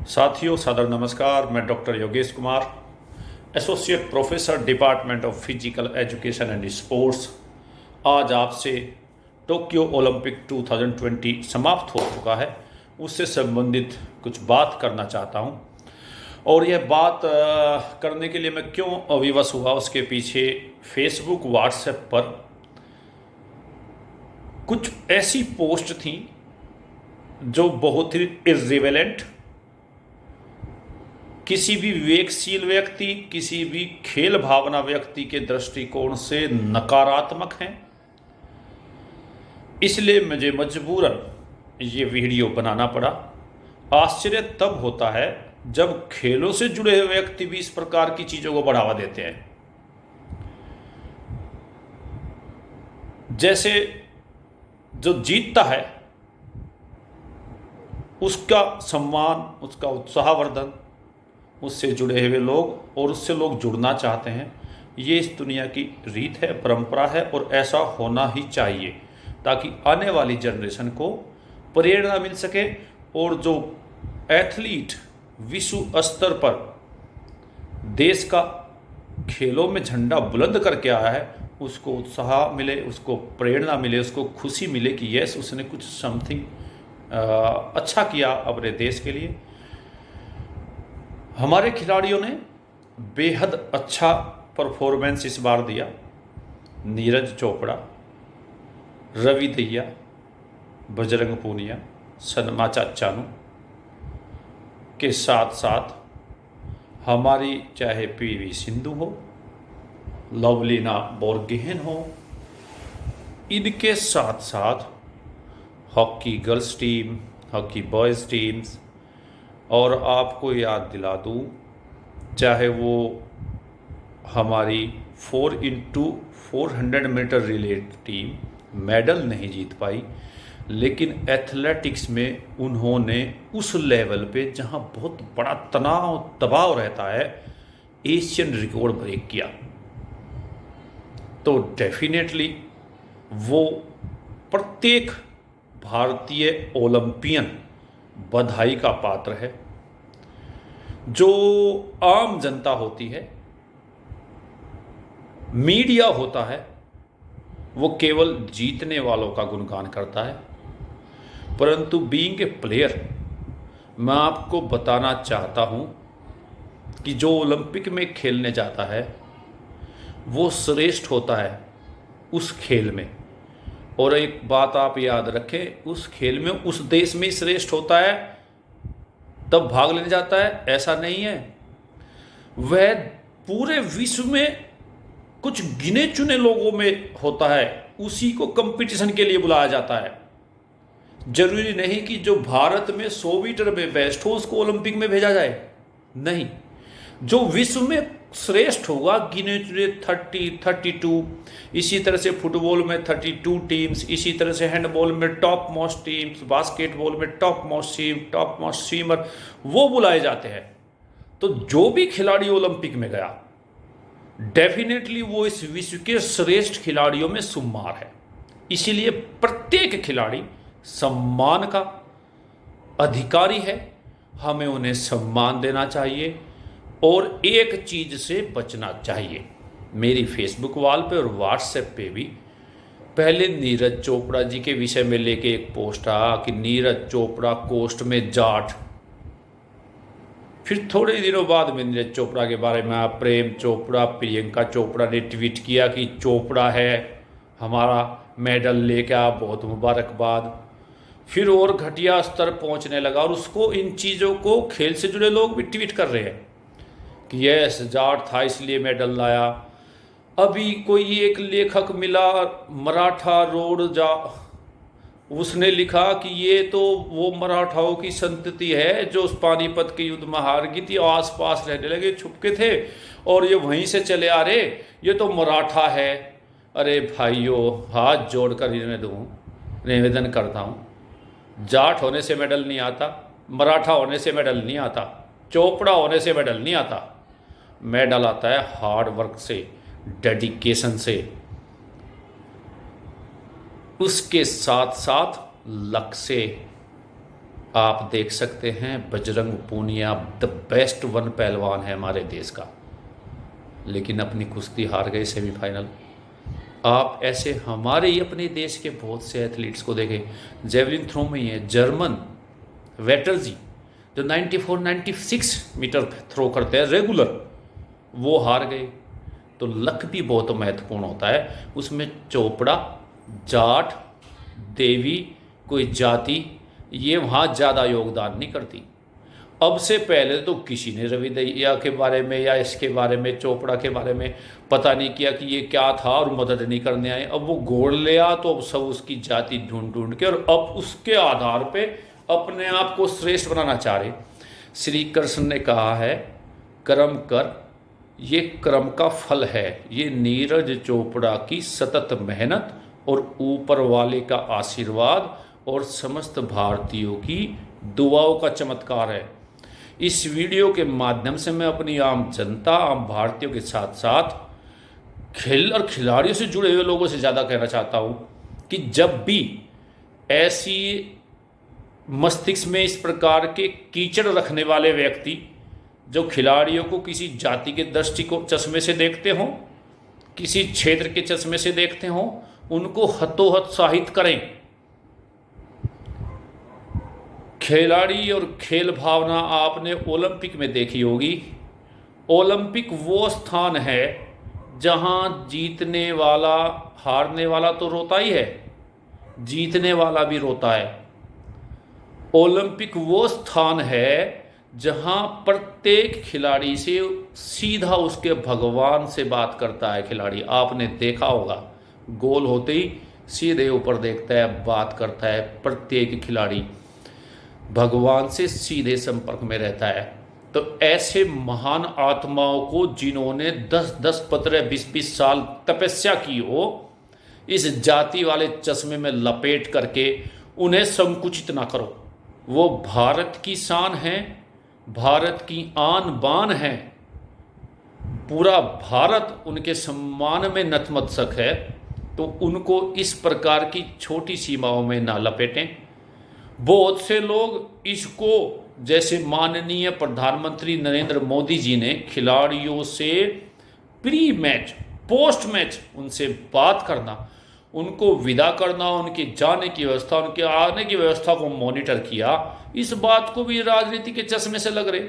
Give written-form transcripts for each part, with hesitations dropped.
साथियों सादर नमस्कार। मैं doctor Yogesh Kumar, associate professor department of physical education and sports. आज आपसे टोक्यो ओलंपिक 2020 समाप्त हो चुका है, उससे संबंधित कुछ बात करना चाहता हूं। और यह बात करने के लिए मैं क्यों अविवश हुआ, उसके पीछे फेसबुक व्हाट्सएप पर कुछ ऐसी पोस्ट थी जो बहुत ही इर्रिलेवेंट, किसी भी विवेकशील व्यक्ति, किसी भी खेल भावना व्यक्ति के दृष्टिकोण से नकारात्मक हैं। इसलिए मुझे मजबूरन ये वीडियो बनाना पड़ा। आश्चर्य तब होता है जब खेलों से जुड़े हुए व्यक्ति भी इस प्रकार की चीज़ों को बढ़ावा देते हैं। जैसे जो जीतता है उसका सम्मान, उसका उत्साहवर्धन, उससे जुड़े हुए लोग और उससे लोग जुड़ना चाहते हैं। ये इस दुनिया की रीत है, परंपरा है और ऐसा होना ही चाहिए ताकि आने वाली जनरेशन को प्रेरणा मिल सके और जो एथलीट विश्व स्तर पर देश का खेलों में झंडा बुलंद करके आया है उसको उत्साह मिले, उसको प्रेरणा मिले, उसको खुशी मिले कि यस उसने कुछ समथिंग अच्छा किया अपने देश के लिए। हमारे खिलाड़ियों ने बेहद अच्छा परफॉर्मेंस इस बार दिया। नीरज चोपड़ा, रवि दहिया, बजरंग पूनिया, सनमा चाचानू के साथ साथ हमारी चाहे पीवी सिंधु हो, लवलीना बोरगोहेन हो, इनके साथ साथ hockey girls team, hockey boys teams, और आपको याद दिला दूँ चाहे वो हमारी 4x400 metre relay team medal नहीं जीत पाई, लेकिन एथलेटिक्स में उन्होंने उस लेवल पे जहां बहुत बड़ा तनाव दबाव रहता है एशियन रिकॉर्ड ब्रेक किया। तो डेफिनेटली वो प्रत्येक भारतीय ओलंपियन बधाई का पात्र है। जो आम जनता होती है, मीडिया होता है, वो केवल जीतने वालों का गुणगान करता है, परंतु बीइंग ए प्लेयर मैं आपको बताना चाहता हूं कि जो ओलंपिक में खेलने जाता है वो श्रेष्ठ होता है उस खेल में। और एक बात आप याद रखें, उस खेल में उस देश में श्रेष्ठ होता है तब भाग लेने जाता है, ऐसा नहीं है। वह पूरे विश्व में कुछ गिने चुने लोगों में होता है, उसी को कंपटीशन के लिए बुलाया जाता है। जरूरी नहीं कि जो भारत में 100 मीटर में बेस्ट हो उसको ओलंपिक में भेजा जाए, नहीं। जो विश्व में श्रेष्ठ होगा, गिने चुने 32, इसी तरह से फुटबॉल में 32 टीम्स, इसी तरह से हैंडबॉल में टॉप मोस्ट टीम्स, बास्केटबॉल में top most team, top most swimmer, वो बुलाए जाते हैं। तो जो भी खिलाड़ी ओलंपिक में गया डेफिनेटली वो इस विश्व के श्रेष्ठ खिलाड़ियों में शुमार है। इसीलिए प्रत्येक खिलाड़ी सम्मान का अधिकारी है, हमें उन्हें सम्मान देना चाहिए और एक चीज़ से बचना चाहिए। मेरी फेसबुक वॉल पे और व्हाट्सएप पे भी पहले नीरज चोपड़ा जी के विषय में लेके एक पोस्ट आया कि नीरज चोपड़ा कोस्ट में जाट। फिर थोड़े दिनों बाद में नीरज चोपड़ा के बारे में प्रेम चोपड़ा, प्रियंका चोपड़ा ने ट्वीट किया कि चोपड़ा है हमारा मेडल लेके आ, बहुत मुबारकबाद। फिर और घटिया स्तर पहुंचने लगा और उसको इन चीज़ों को खेल से जुड़े लोग भी ट्वीट कर रहे हैं कि यस जाट था इसलिए मेडल लाया। अभी कोई एक लेखक मिला मराठा रोड जा, उसने लिखा कि ये तो वो मराठाओं की संतति है जो उस पानीपत के युद्ध में हार गई थी, आसपास रहने लगे, छुपके थे और ये वहीं से चले आ रहे, ये तो मराठा है। अरे भाइयों, हाथ जोड़कर इन्हें दूँ निवेदन करता हूँ, जाट होने से मेडल नहीं आता, मराठा होने से मेडल नहीं आता, चोपड़ा होने से मेडल नहीं आता। मेडल आता है हार्ड वर्क से, डेडिकेशन से, उसके साथ साथ लक से। आप देख सकते हैं Bajrang Punia the best one पहलवान है हमारे देश का, लेकिन अपनी कुश्ती हार गए सेमीफाइनल। आप ऐसे हमारे ही अपने देश के बहुत से एथलीट्स को देखें। जेवलिन थ्रो में ही है जर्मन वेटरजी जो 94-96 मीटर थ्रो करते हैं रेगुलर, वो हार गए। तो लक भी बहुत महत्वपूर्ण होता है उसमें। चोपड़ा, जाट, देवी, कोई जाति ये वहाँ ज़्यादा योगदान नहीं करती। अब से पहले तो किसी ने रवि दहिया के बारे में या इसके बारे में, चोपड़ा के बारे में पता नहीं किया कि ये क्या था और मदद नहीं करने आए। अब वो गोड़ लिया तो अब सब उसकी जाति ढूंढ ढूंढ के और अब उसके आधार पे अपने आप को श्रेष्ठ बनाना चाह रहे। श्री कृष्ण ने कहा है कर्म कर, ये कर्म का फल है। ये नीरज चोपड़ा की सतत मेहनत और ऊपर वाले का आशीर्वाद और समस्त भारतीयों की दुआओं का चमत्कार है। इस वीडियो के माध्यम से मैं अपनी आम जनता, आम भारतीयों के साथ साथ खेल और खिलाड़ियों से जुड़े हुए लोगों से ज़्यादा कहना चाहता हूँ कि जब भी ऐसी मस्तिष्क में इस प्रकार के कीचड़ रखने वाले व्यक्ति जो खिलाड़ियों को किसी जाति के दृष्टि को चश्मे से देखते हों, किसी क्षेत्र के चश्मे से देखते हों, उनको हतोत्साहित करें। खिलाड़ी और खेल भावना आपने ओलंपिक में देखी होगी। ओलंपिक वो स्थान है जहां जीतने वाला, हारने वाला तो रोता ही है, जीतने वाला भी रोता है। ओलंपिक वो स्थान है जहां प्रत्येक खिलाड़ी से सीधा उसके भगवान से बात करता है खिलाड़ी। आपने देखा होगा गोल होते ही सीधे ऊपर देखता है, बात करता है। प्रत्येक खिलाड़ी भगवान से सीधे संपर्क में रहता है। तो ऐसे महान आत्माओं को जिन्होंने 10-10, 15, 20-20 साल तपस्या की हो, इस जाति वाले चश्मे में लपेट करके उन्हें संकुचित ना करो। वो भारत की शान है, भारत की आन बान है। पूरा भारत उनके सम्मान में नतमस्तक है। तो उनको इस प्रकार की छोटी सीमाओं में ना लपेटें। बहुत से लोग इसको, जैसे माननीय प्रधानमंत्री नरेंद्र मोदी जी ने खिलाड़ियों से प्री मैच, पोस्ट मैच उनसे बात करना, उनको विदा करना, उनके जाने की व्यवस्था, उनके आने की व्यवस्था को मॉनिटर किया, इस बात को भी राजनीति के चश्मे से लग रहे।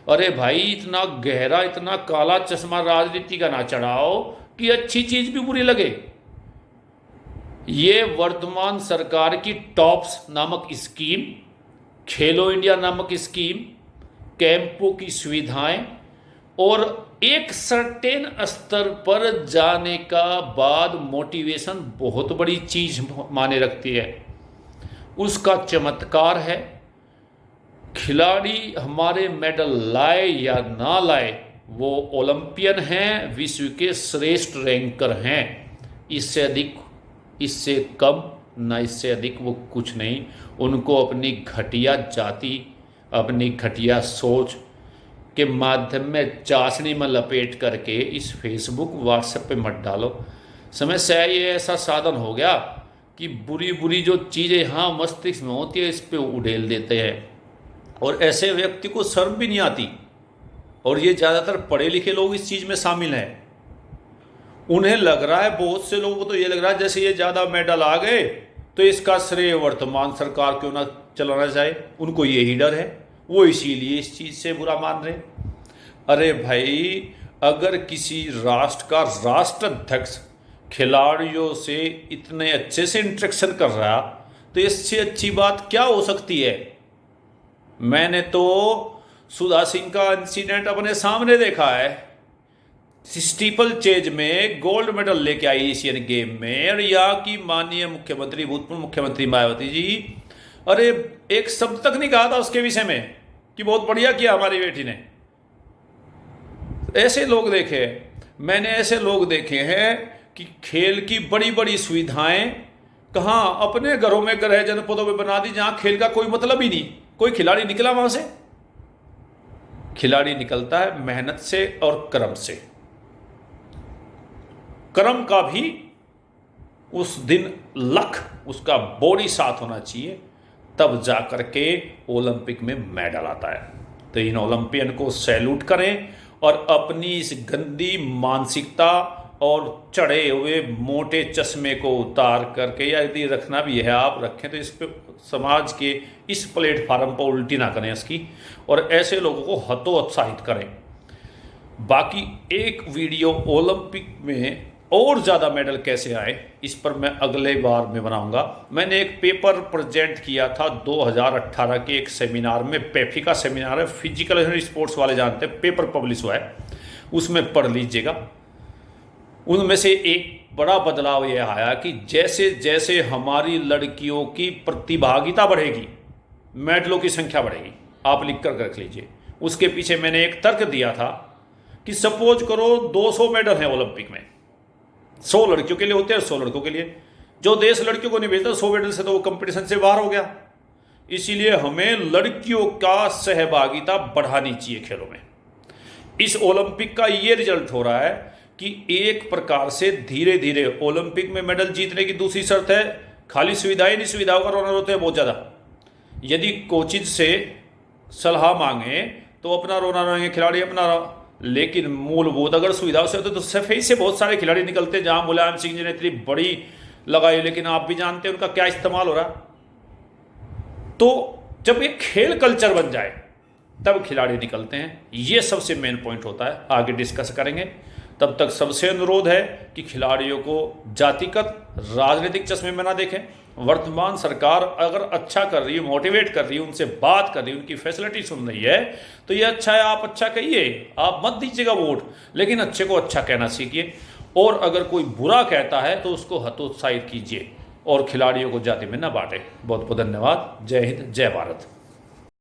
अरे भाई, इतना गहरा, इतना काला चश्मा राजनीति का ना चढ़ाओ कि अच्छी चीज भी बुरी लगे। ये वर्तमान सरकार की टॉप्स नामक स्कीम, खेलो इंडिया नामक स्कीम, कैंपों की सुविधाएं और एक सर्टेन स्तर पर जाने का बाद मोटिवेशन बहुत बड़ी चीज माने रखती है। उसका चमत्कार है। खिलाड़ी हमारे मेडल लाए या ना लाए, वो ओलंपियन हैं, विश्व के श्रेष्ठ रैंकर हैं। इससे अधिक, इससे कम, ना इससे अधिक वो कुछ नहीं। उनको अपनी घटिया जाति, अपनी घटिया सोच के माध्यम में चाशनी में लपेट करके इस फेसबुक, व्हाट्सएप पे मत डालो। समस्या ये ऐसा साधन हो गया कि बुरी बुरी जो चीज़ें यहाँ मस्तिष्क में होती है इस पे उड़ेल देते हैं और ऐसे व्यक्ति को शर्म भी नहीं आती। और ये ज़्यादातर पढ़े लिखे लोग इस चीज़ में शामिल हैं। उन्हें लग रहा है, बहुत से लोगों को तो ये लग रहा है जैसे ये ज़्यादा मेडल आ गए तो इसका श्रेय वर्तमान सरकार क्यों ना चलाना चाहे। उनको यही डर है, वो इसीलिए इस चीज़ से बुरा मान रहे। अरे भाई, अगर किसी राष्ट्र का राष्ट्राध्यक्ष खिलाड़ियों से इतने अच्छे से इंटरेक्शन कर रहा तो इससे अच्छी बात क्या हो सकती है। मैंने तो सुधा सिंह का इंसिडेंट अपने सामने देखा है। स्टीपल चेज में गोल्ड मेडल लेके आई एशियन गेम में, और यहाँ की माननीय मुख्यमंत्री, भूतपूर्व मुख्यमंत्री मायावती जी, अरे एक शब्द तक नहीं कहा था उसके विषय में कि बहुत बढ़िया किया हमारी बेटी ने। ऐसे लोग देखे, मैंने ऐसे लोग देखे हैं कि खेल की बड़ी बड़ी सुविधाएं कहाँ अपने घरों में, ग्रह जनपदों में बना दी जहां खेल का कोई मतलब ही नहीं। कोई खिलाड़ी निकला वहां से? खिलाड़ी निकलता है मेहनत से और कर्म से। कर्म का भी उस दिन लक, उसका बॉडी साथ होना चाहिए, तब जा कर के ओलंपिक में मेडल आता है। तो इन ओलंपियन को सैल्यूट करें और अपनी इस गंदी मानसिकता और चढ़े हुए मोटे चश्मे को उतार करके, या यदि रखना भी है आप रखें तो इस पे समाज के इस प्लेटफार्म पर उल्टी ना करें इसकी, और ऐसे लोगों को हतोत्साहित करें। बाकी एक वीडियो ओलंपिक में और ज़्यादा मेडल कैसे आए इस पर मैं अगले बार में बनाऊंगा। मैंने एक पेपर प्रेजेंट किया था 2018 के एक सेमिनार में, पेफी का सेमिनार है, फिजिकल स्पोर्ट्स वाले जानते हैं, पेपर पब्लिश हुआ है, उसमें पढ़ लीजिएगा। उनमें से एक बड़ा बदलाव यह आया कि जैसे जैसे हमारी लड़कियों की प्रतिभागिता बढ़ेगी, मेडलों की संख्या बढ़ेगी। आप लिख कर रख लीजिए। उसके पीछे मैंने एक तर्क दिया था कि सपोज करो 200 मेडल हैं ओलंपिक में, 100 लड़कियों के लिए होते हैं, 100 लड़कों के लिए। जो देश लड़कियों को नहीं भेजता 100 मेडल से तो वो कंपटीशन से बाहर हो गया। इसीलिए हमें लड़कियों का सहभागिता बढ़ानी चाहिए खेलों में। इस ओलंपिक का ये रिजल्ट हो रहा है कि एक प्रकार से धीरे धीरे ओलंपिक में मेडल जीतने की दूसरी शर्त है खाली सुविधाएं नहीं, सुविधाओं का रोना रोते हैं बहुत ज़्यादा। यदि कोचिज से सलाह मांगे तो अपना रोना रोएंगे खिलाड़ी अपना, लेकिन मूलभूत अगर सुविधाओं से होते तो सफेद से बहुत सारे खिलाड़ी निकलते हैं। जहां मुलायम सिंह जी ने इतनी बड़ी लगाई, लेकिन आप भी जानते हैं उनका क्या इस्तेमाल हो रहा। तो जब एक खेल कल्चर बन जाए तब खिलाड़ी निकलते हैं, ये सबसे मेन पॉइंट होता है। आगे डिस्कस करेंगे। तब तक सबसे अनुरोध है कि खिलाड़ियों को जातिगत राजनीतिक चश्मे में ना देखें। वर्तमान सरकार अगर अच्छा कर रही है, मोटिवेट कर रही है, उनसे बात कर रही है, उनकी फैसिलिटी सुन रही है, तो ये अच्छा है। आप अच्छा कहिए, आप मत दीजिएगा वोट, लेकिन अच्छे को अच्छा कहना सीखिए। और अगर कोई बुरा कहता है तो उसको हतोत्साहित कीजिए और खिलाड़ियों को जाति में न बांटे। बहुत बहुत धन्यवाद। जय हिंद, जय भारत।